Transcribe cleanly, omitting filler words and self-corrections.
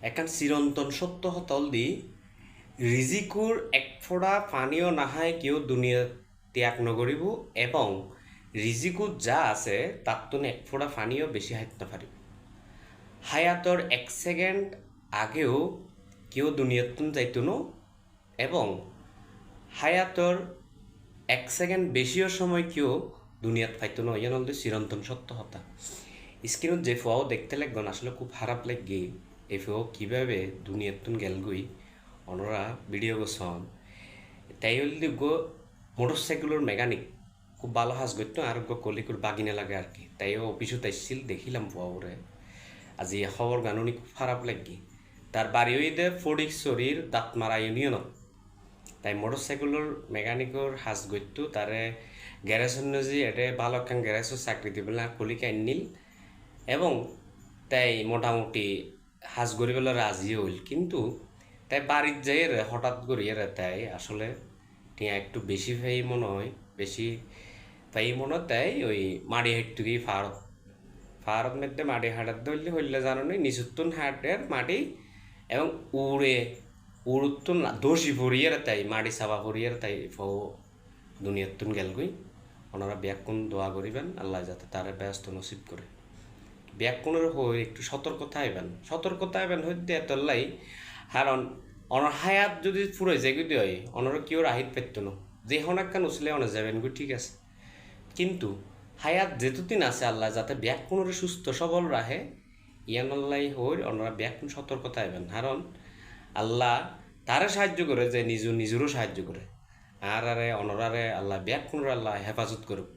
একান চিরন্তন সত্য হতল দি রিজিকুর এক ফোঁটা পানীয় নাহায় কেউ দুনিয়া ত্যাগ নকরিব এবং রিজিকুত যা আছে তার তো এক ফোঁটা পানীয় বেশি হাইতে পারিব। হায়াতর এক সেকেন্ড আগেও কেউ দুনিয়াতুন যাইতো ন এবং হায়াতর এক সেকেন্ড বেশিও সময় কেউ দুনিয়াত পাইতো ন। ইয়ান হল চিরন্তন সত্য হতা। স্ক্রিনত যে ফুয়াও দেখতে লাগবেন আসলে খুব খারাপ লাগে। এই ফুয়াও কীভাবে দুনিয়াতুন গেলগুই অনরা ভিডিও গোসন তাই হলে গো মোটর সাইকেলের মেকানিক খুব ভালো হাজ করতো আর গো কলিকুর বাগিনে লাগে আর কি। তাইও অফিসত আসছিল দেখিলাম ফুয়াওরে আজি খবর গানুনি খুব খারাপ লাগি। তার বাড়ি হইতে ফটিকছড়ির দাঁতমারা ইউনিয়নত। তাই মোটর সাইকেলের মেকানিকর হাজ করতো তারে গ্যারেজ নজি এটা ভালো একখান গ্যারেজও চাকরি দিবেন কলিকা আনিল এবং তাই মোটামুটি হাজ করিবেলা রাজি হইল। কিন্তু তাই বাড়ির যাই হঠাৎ করিয়ে তাই আসলে টিয়া একটু বেশি ভাই মনে হয়, বেশি ভাই মনে হয় তাই ওই মাড়ি হাঁটটুকি ফারত মধ্যে মাটি হাঁটার ধরলে হইলে জানো নি নিচুত্তুন হাটের মাটি এবং উড়ুত্তুন দোষী ভরিয়ে তাই মাটি চাপা ভরিয়ে তাই ফৌ দুনিয়াতুন গেলগুই। ওনারা ব্যাকুণ দোয়া করিবেন আল্লাহ যাতে তারা ব্যস্ত নসিব করে। ব্যাকুণের হয়ে একটু সতর্কতা আইবেন হইতে এতলাই কারণ অনর হায়াত যদি ফুরে যায় যদি হয় অনর কেউ রাহিত পেত না যে হনাক্কান উচলে অনে যাবেন গো ঠিক আছে। কিন্তু হায়াত যেতুদিন আছে আল্লাহ যাতে ব্যাকুণের সুস্থ সবল রাহে ইয়ান আল্লাহ হই অনরা ব্যাকুণ সতর্কতা আইবেন। কারণ আল্লাহ তারে সাহায্য করে যে নিজেরও সাহায্য করে আর অনরারে আল্লাহ ব্যাকুণের আল্লাহ হেফাজত করুক।